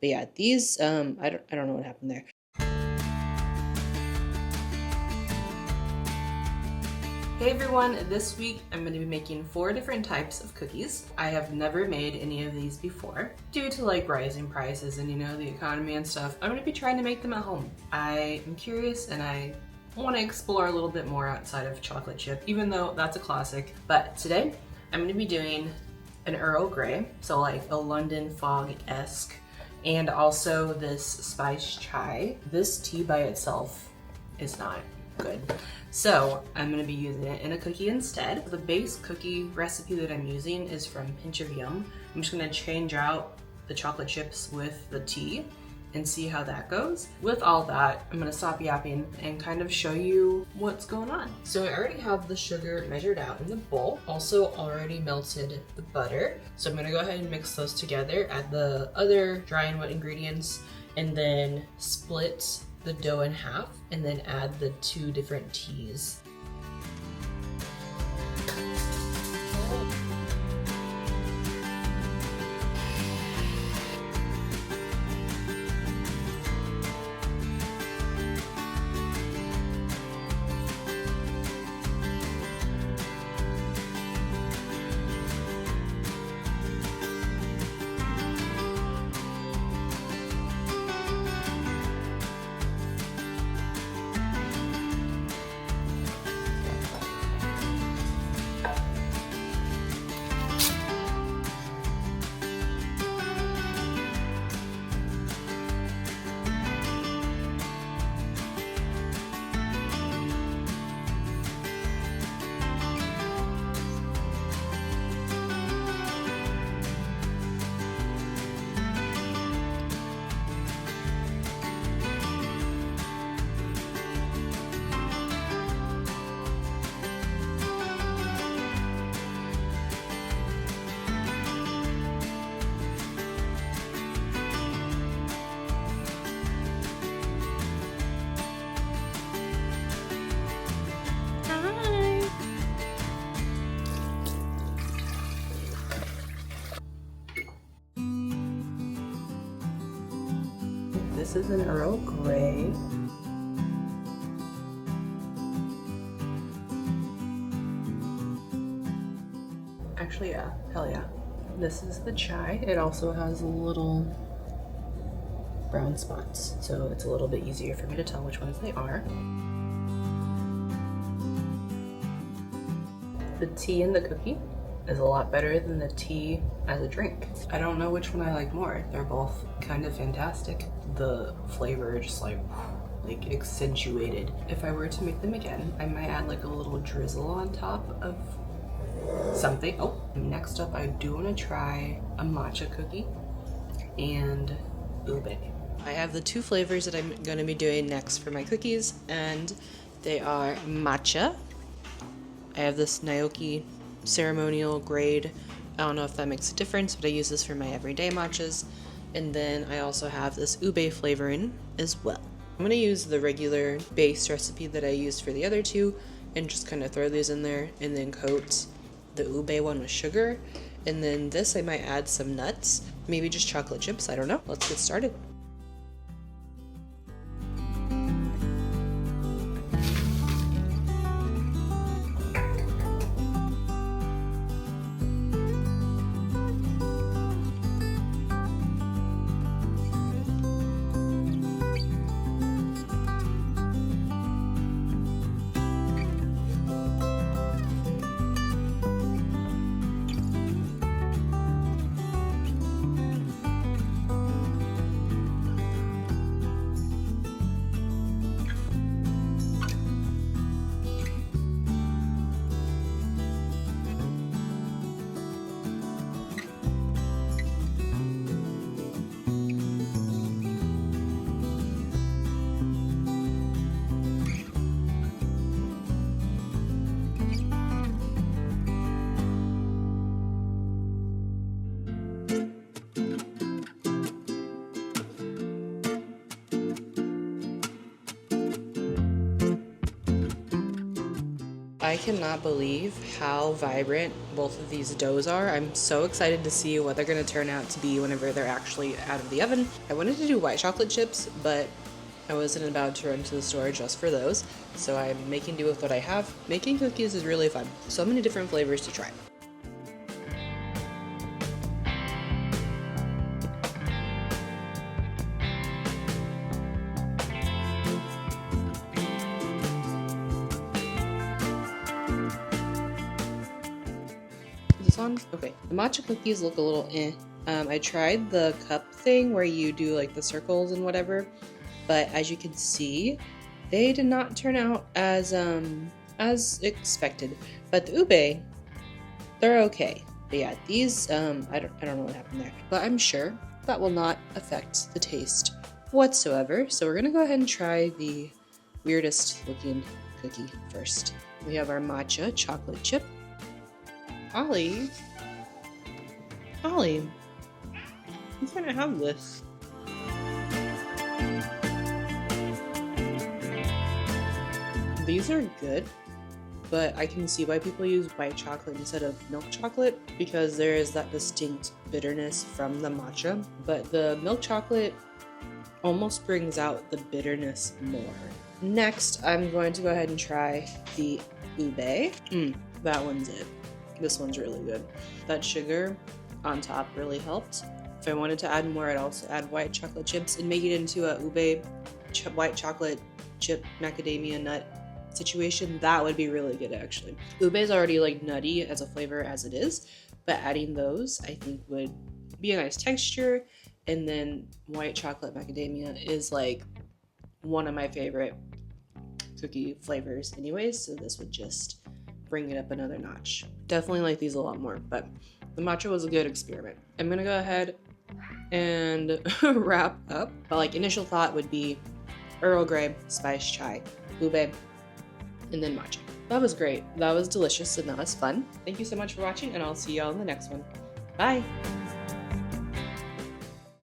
But yeah, these I don't know what happened there. Hey everyone, this week I'm going to be making 4 different types of cookies. I have never made any of these before. Due to like rising prices and the economy and stuff, I'm going to be trying to make them at home. I am curious and I want to explore a little bit more outside of chocolate chip, even though that's a classic. But today I'm going to be doing an Earl Grey, so like a London fog-esque, and also this spice chai. This tea by itself is not good. So I'm gonna be using it in a cookie instead. The base cookie recipe that I'm using is from Pinch of Yum. I'm just gonna change out the chocolate chips with the tea and see how that goes. With all that, I'm gonna stop yapping and kind of show you what's going on. So I already have the sugar measured out in the bowl. Also already melted the butter. So I'm gonna go ahead and mix those together, add the other dry and wet ingredients, and then split the dough in half, and then add the 2 different teas. This is an Earl Grey. Actually, yeah, hell yeah. This is the chai. It also has little brown spots, so it's a little bit easier for me to tell which ones they are. The tea in the cookie is a lot better than the tea as a drink. I don't know which one I like more. They're both kind of fantastic. The flavor just like accentuated. If I were to make them again, I might add like a little drizzle on top of something. Oh, next up I do want to try a matcha cookie and ube. I have the 2 flavors that I'm going to be doing next for my cookies, and they are matcha. I have this Naoki ceremonial grade. I don't know if that makes a difference, but I use this for my everyday matchas. And then I also have this ube flavoring as well. I'm going to use the regular base recipe that I used for the other 2 and just kind of throw these in there and then coat the ube one with sugar. And then this I might add some nuts, maybe just chocolate chips, I don't know. Let's get started. I cannot believe how vibrant both of these doughs are. I'm so excited to see what they're going to turn out to be whenever they're actually out of the oven. I wanted to do white chocolate chips, but I wasn't about to run to the store just for those, so I'm making do with what I have. Making cookies is really fun. So many different flavors to try. Is this on? Okay. The matcha cookies look a little eh. I tried the cup thing where you do like the circles and whatever, but as you can see, they did not turn out as expected. But the ube, they're okay. But yeah, these I don't know what happened there, but I'm sure that will not affect the taste whatsoever. So we're gonna go ahead and try the weirdest looking cookie first. We have our matcha chocolate chip. Ollie, who's gonna have this? These are good, but I can see why people use white chocolate instead of milk chocolate because there is that distinct bitterness from the matcha, but the milk chocolate almost brings out the bitterness more. Next, I'm going to go ahead and try the ube. That one's it. This one's really good. That sugar on top really helped. If I wanted to add more, I'd also add white chocolate chips and make it into a ube white chocolate chip macadamia nut situation. That would be really good actually. Ube is already like nutty as a flavor as it is, but adding those I think would be a nice texture. And then white chocolate macadamia is like one of my favorite cookie flavors anyways, so this would just bring it up another notch. Definitely like these a lot more, but the matcha was a good experiment. I'm gonna go ahead and wrap up. But like initial thought would be Earl Grey, spice chai, ube, and then matcha. That was great. That was delicious and that was fun. Thank you so much for watching and I'll see y'all in the next one. Bye!